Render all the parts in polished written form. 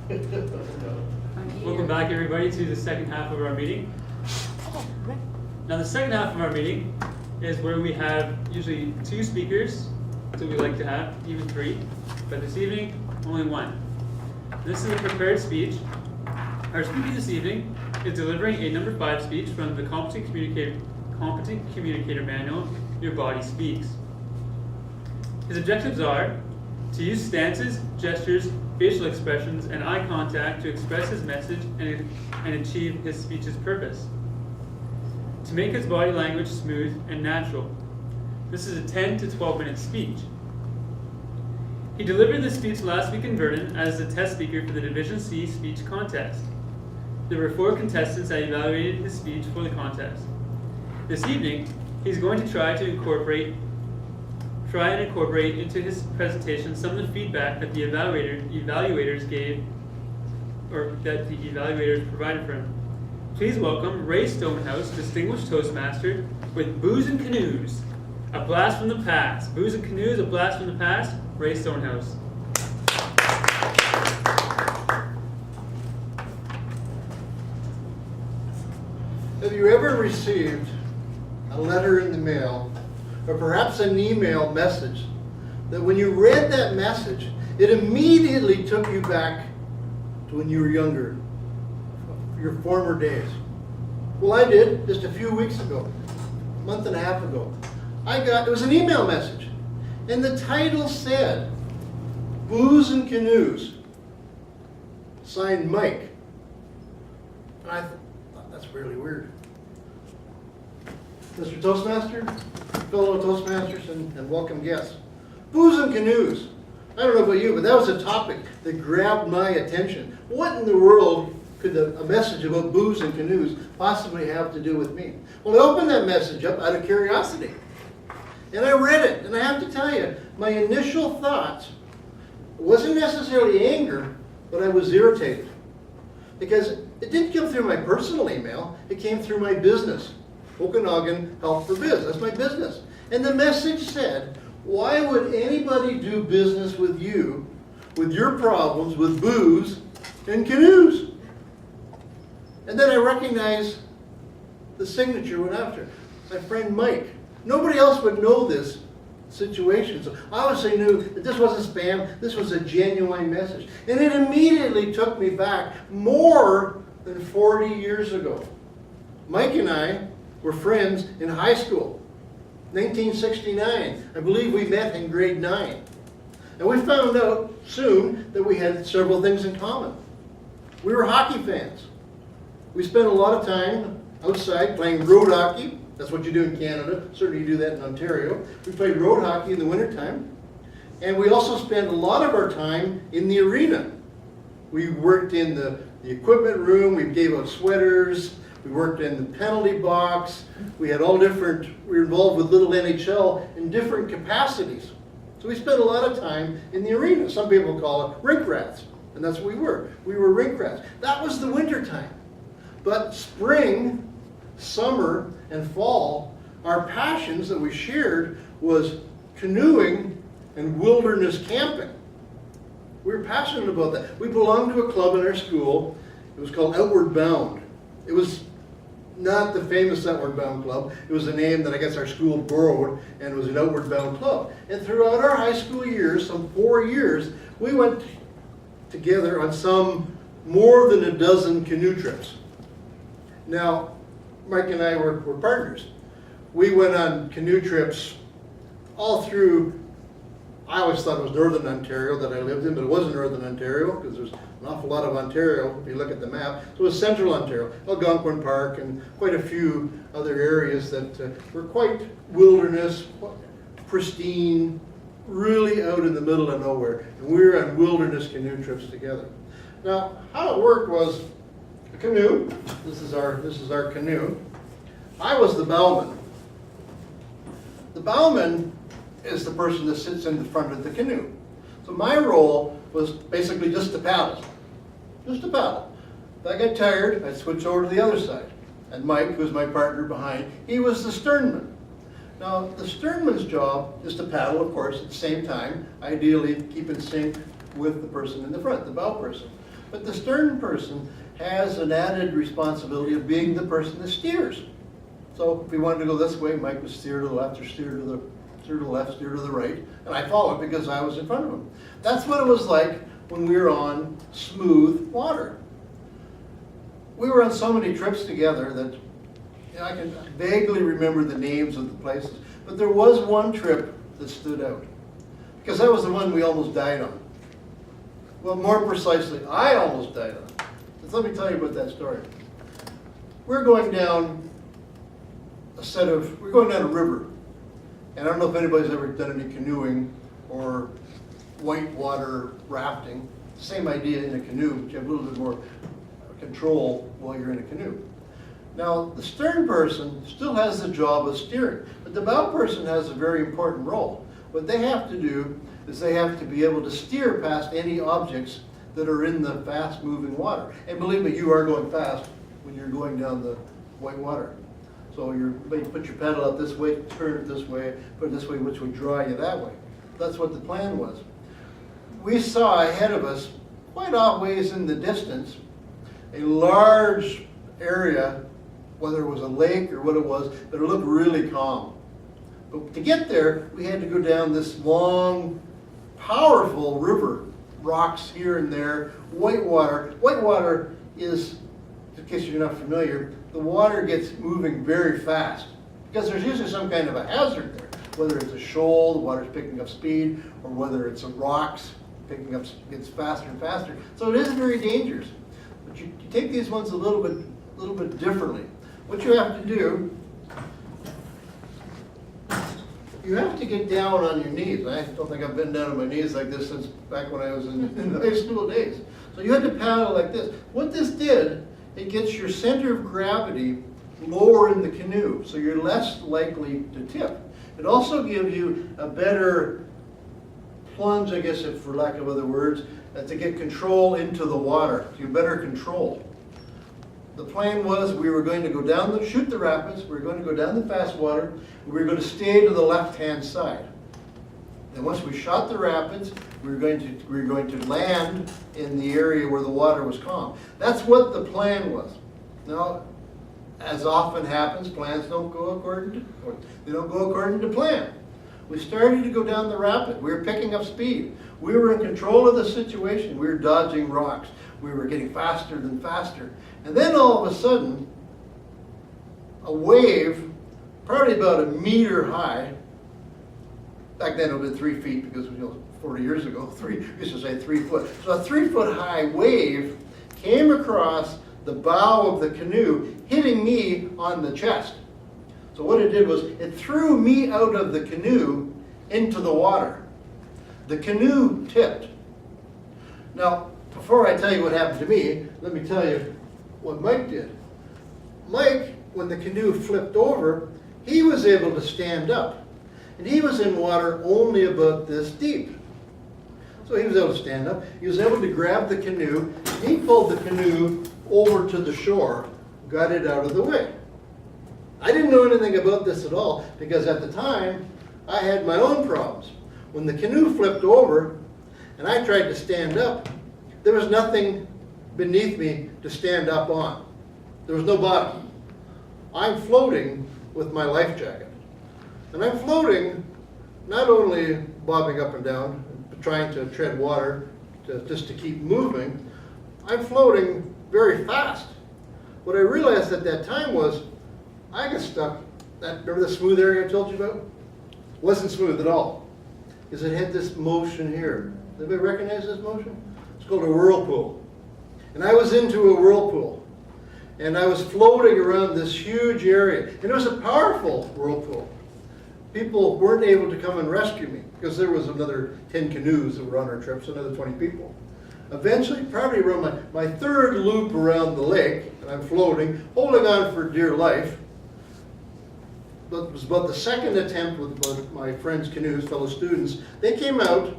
Welcome back, everybody, to the second half of our meeting. Now, the second half of our meeting is where we have usually 2 speakers, so we like to have, even 3, but this evening, only 1. This is a prepared speech. Our speaker this evening is delivering a number 5 speech from the Competent Communicator Manual, Your Body Speaks. His objectives are to use stances, gestures, facial expressions, and eye contact to express his message and achieve his speech's purpose. To make his body language smooth and natural. This is a 10 to 12 minute speech. He delivered this speech last week in Vernon as a test speaker for the Division C speech contest. There were 4 contestants that evaluated his speech for the contest. This evening, he's going to try and incorporate into his presentation some of the feedback that the evaluators gave, or that the evaluators provided for him. Please welcome Rae Stonehouse, Distinguished Toastmaster, with Booze and Canoes, a blast from the past. Booze and Canoes, a blast from the past, Rae Stonehouse. Have you ever received a letter in the mail, or perhaps an email message, that when you read that message, it immediately took you back to when you were younger, your former days? Well, I did just a few weeks ago, a month and a half ago. It was an email message, and the title said, Booze and Canoes, signed Mike. And I thought, that's really weird. Mr. Toastmaster, fellow Toastmasters, and welcome guests. Booze and Canoes. I don't know about you, but that was a topic that grabbed my attention. What in the world could a message about booze and canoes possibly have to do with me? Well, I opened that message up out of curiosity. And I read it, and I have to tell you, my initial thoughts wasn't necessarily anger, but I was irritated. Because it didn't come through my personal email, it came through my business. Okanagan Health for Biz, that's my business. And the message said, why would anybody do business with you, with your problems, with booze and canoes? And then I recognized the signature went after. My friend Mike. Nobody else would know this situation. So I obviously knew that this wasn't spam, this was a genuine message. And it immediately took me back more than 40 years ago. Mike and I were friends in high school, 1969. I believe we met in grade 9. And we found out soon that we had several things in common. We were hockey fans. We spent a lot of time outside playing road hockey. That's what you do in Canada. Certainly you do that in Ontario. We played road hockey in the wintertime. And we also spent a lot of our time in the arena. We worked in the equipment room. We gave out sweaters. We worked in the penalty box. We had all different, we were involved with Little NHL in different capacities. So we spent a lot of time in the arena. Some people call it rink rats. And that's what we were. We were rink rats. That was the winter time. But spring, summer, and fall, our passions that we shared was canoeing and wilderness camping. We were passionate about that. We belonged to a club in our school. It was called Outward Bound. It was not the famous Outward Bound Club. It was a name that I guess our school borrowed, and it was an Outward Bound Club. And throughout our high school years, some 4 years, we went together on some more than a dozen canoe trips. Now, Mike and I were partners. We went on canoe trips all through, I always thought it was Northern Ontario that I lived in, but it wasn't Northern Ontario because there's an awful lot of Ontario if you look at the map. So it was Central Ontario, Algonquin Park, and quite a few other areas that were quite wilderness, pristine, really out in the middle of nowhere. And we were on wilderness canoe trips together. Now, how it worked was a canoe. This is our canoe. I was the bowman. The bowman is the person that sits in the front of the canoe. So my role was basically just to paddle. Just to paddle. If I got tired, I'd switch over to the other side. And Mike, who's my partner behind, he was the sternman. Now, the sternman's job is to paddle, of course, at the same time, ideally keep in sync with the person in the front, the bow person. But the stern person has an added responsibility of being the person that steers. So if we wanted to go this way, Mike would steer to the left or steer to the left, steer to the right, and I followed because I was in front of him. That's what it was like when we were on smooth water. We were on so many trips together that I can vaguely remember the names of the places, but there was one trip that stood out, because that was the one we almost died on. Well, more precisely, I almost died on. So let me tell you about that story. We're going down a river, and I don't know if anybody's ever done any canoeing or whitewater rafting. Same idea in a canoe, but you have a little bit more control while you're in a canoe. Now, the stern person still has the job of steering, but the bow person has a very important role. What they have to do is they have to be able to steer past any objects that are in the fast-moving water. And believe me, you are going fast when you're going down the white water. So you put your pedal out this way, turn it this way, put it this way, which would draw you that way. That's what the plan was. We saw ahead of us, quite off ways in the distance, a large area, whether it was a lake or what it was, but it looked really calm. But to get there, we had to go down this long, powerful river, rocks here and there, white water. White water is, in case you're not familiar, the water gets moving very fast because there's usually some kind of a hazard there, whether it's a shoal, the water's picking up speed, or whether it's a rocks picking up, gets faster and faster. So it is very dangerous. But you take these ones a little bit differently. What you have to do, you have to get down on your knees. I don't think I've been down on my knees like this since back when I was in the high school days. So you had to paddle like this. What this did, it gets your center of gravity lower in the canoe, so you're less likely to tip. It also gives you a better plunge, I guess, for lack of other words, to get control into the water. You better control. The plan was we were going to go down shoot the rapids, we were going to go down the fast water, and we were going to stay to the left-hand side. Then once we shot the rapids, we were going to land in the area where the water was calm. That's what the plan was. Now, as often happens, plans don't go according to plan. We started to go down the rapid. We were picking up speed. We were in control of the situation. We were dodging rocks. We were getting faster and faster. And then all of a sudden, a wave, probably about a meter high, back then it would have been 3 feet because 40 years ago, we used to say 3 foot. So a 3 foot high wave came across the bow of the canoe, hitting me on the chest. So what it did was it threw me out of the canoe into the water. The canoe tipped. Now, before I tell you what happened to me, let me tell you what Mike did. Mike, when the canoe flipped over, he was able to stand up. And he was in water only about this deep. So he was able to stand up. He was able to grab the canoe. He pulled the canoe over to the shore, got it out of the way. I didn't know anything about this at all because at the time I had my own problems. When the canoe flipped over and I tried to stand up, there was nothing beneath me to stand up on. There was no bottom. I'm floating with my life jacket. And I'm floating, not only bobbing up and down, trying to tread water just to keep moving, I'm floating very fast. What I realized at that time was I got stuck. Remember the smooth area I told you about? Wasn't smooth at all, because it had this motion here. Anybody recognize this motion? It's called a whirlpool. And I was into a whirlpool. And I was floating around this huge area. And it was a powerful whirlpool. People weren't able to come and rescue me, because there was another 10 canoes that were on our trip, so another 20 people. Eventually, probably around my third loop around the lake, and I'm floating, holding on for dear life. But it was about the second attempt with my friends' canoes, fellow students. They came out,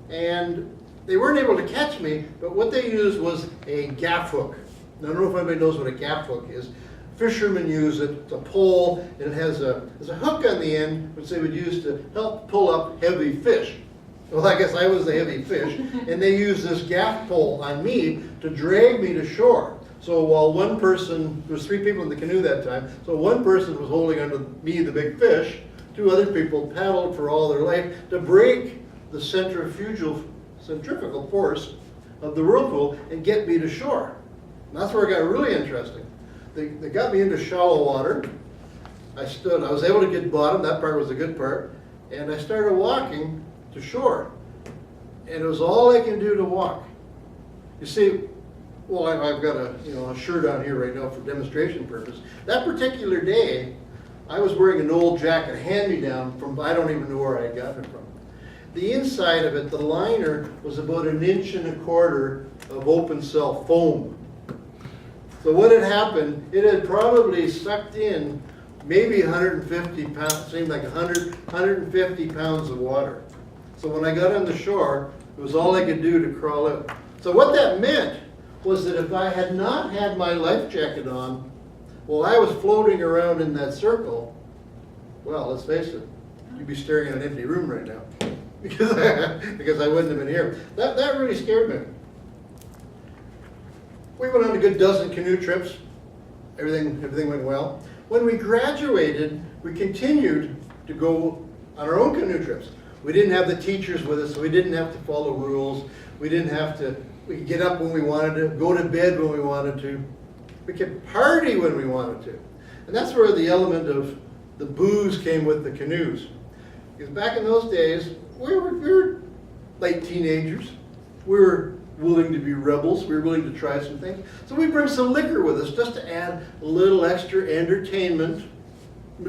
and they weren't able to catch me, but what they used was a gaff hook. Now, I don't know if anybody knows what a gaff hook is. Fishermen use it. It's a pole, and it has there's a hook on the end, which they would use to help pull up heavy fish. Well, I guess I was the heavy fish, and they used this gaff pole on me to drag me to shore. So while one person, there was 3 people in the canoe that time, so one person was holding onto me, the big fish, 2 other people paddled for all their life to break the centrifugal force of the whirlpool and get me to shore. And that's where it got really interesting. They got me into shallow water. I was able to get bottom, that part was the good part, and I started walking to shore. And it was all I can do to walk. You see, well, I've got a shirt on here right now for demonstration purpose. That particular day, I was wearing an old jacket, hand-me-down from, I don't even know where I had gotten it from. The inside of it, the liner, was about 1.25 inches of open cell foam. So what had happened, it had probably sucked in maybe 150 pounds, seemed like 150 pounds of water. So when I got on the shore, it was all I could do to crawl out. So what that meant was that if I had not had my life jacket on, while I was floating around in that circle, well, let's face it, you'd be staring at an empty room right now. Because I wouldn't have been here. That really scared me. We went on a good dozen canoe trips. Everything went well. When we graduated, we continued to go on our own canoe trips. We didn't have the teachers with us, so we didn't have to follow rules. We could get up when we wanted to, go to bed when we wanted to. We could party when we wanted to. And that's where the element of the booze came with the canoes. Because back in those days, we were late teenagers. We were willing to be rebels. We were willing to try some things. So we bring some liquor with us just to add a little extra entertainment,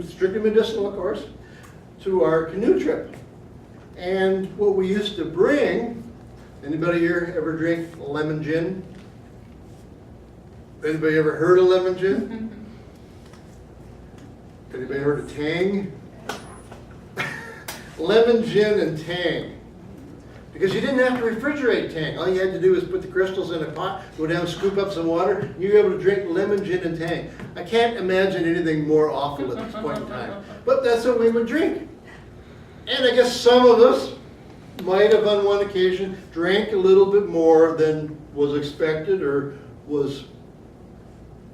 strictly medicinal of course, to our canoe trip. And what we used to bring, anybody here ever drink lemon gin? Anybody ever heard of lemon gin? Anybody heard of Tang? Lemon gin and Tang. Because you didn't have to refrigerate Tang. All you had to do was put the crystals in a pot, go down, scoop up some water, and you were able to drink lemon gin and Tang. I can't imagine anything more awful at this point in time. But that's what we would drink. And I guess some of us might have on one occasion drank a little bit more than was expected or was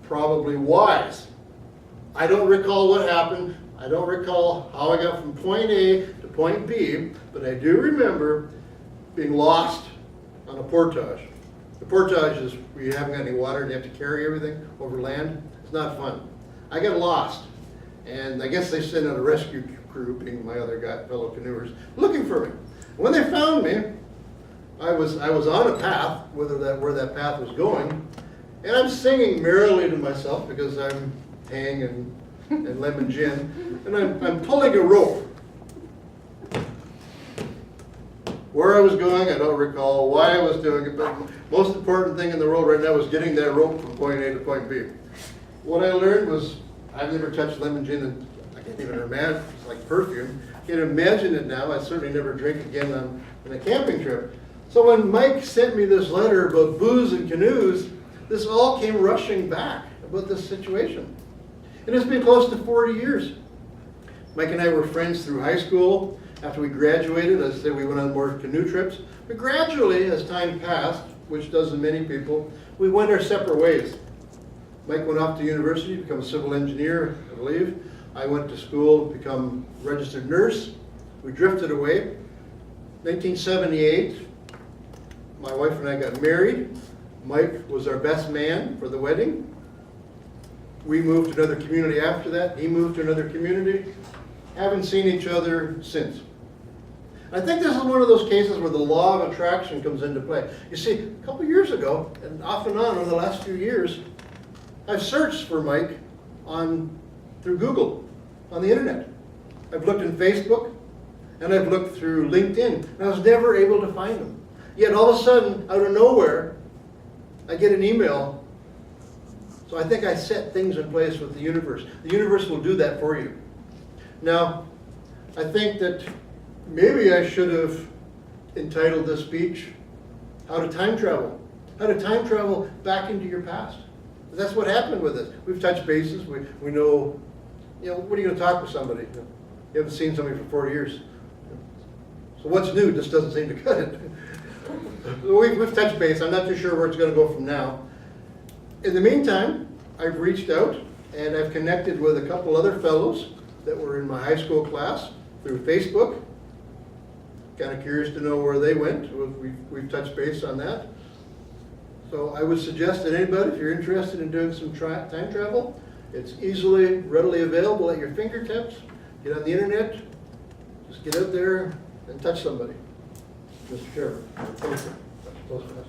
probably wise. I don't recall what happened. I don't recall how I got from point A to point B, but I do remember being lost on a portage. The portage is where you haven't got any water and you have to carry everything over land. It's not fun. I got lost, and I guess they sent out a rescue crew, being my other fellow canoers, looking for me. When they found me, I was on a path, where that path was going, and I'm singing merrily to myself because I'm Tang and lemon gin, and I'm pulling a rope. Where I was going, I don't recall. Why I was doing it, but the most important thing in the world right now was getting that rope from point A to point B. What I learned was, I've never touched lemon gin, and I can't even imagine, it's like perfume. I can't imagine it now. I certainly never drink again on a camping trip. So when Mike sent me this letter about booze and canoes, this all came rushing back about this situation. And it's been close to 40 years. Mike and I were friends through high school. After we graduated, as I said, we went on more canoe trips. But gradually, as time passed, which does in many people, we went our separate ways. Mike went off to university to become a civil engineer, I believe. I went to school to become a registered nurse. We drifted away. 1978, my wife and I got married. Mike was our best man for the wedding. We moved to another community after that. He moved to another community. Haven't seen each other since. I think this is one of those cases where the law of attraction comes into play. You see, a couple years ago, and off and on over the last few years, I've searched for Mike through Google, on the internet. I've looked in Facebook, and I've looked through LinkedIn, and I was never able to find him. Yet all of a sudden, out of nowhere, I get an email. So I think I set things in place with the universe. The universe will do that for you. Now, I think that maybe I should have entitled this speech, How to Time Travel. How to time travel back into your past. That's what happened with us. We've touched bases. We know, what are you going to talk with somebody? You haven't seen somebody for 40 years. So what's new just doesn't seem to cut it. We've touched base. I'm not too sure where it's going to go from now. In the meantime, I've reached out and I've connected with a couple other fellows that were in my high school class through Facebook. Kind of curious to know where they went. We've touched base on that. So I would suggest that anybody, if you're interested in doing some time travel, it's easily, readily available at your fingertips. Get on the internet, just get out there and touch somebody. Mr. Chairman, Toastmaster.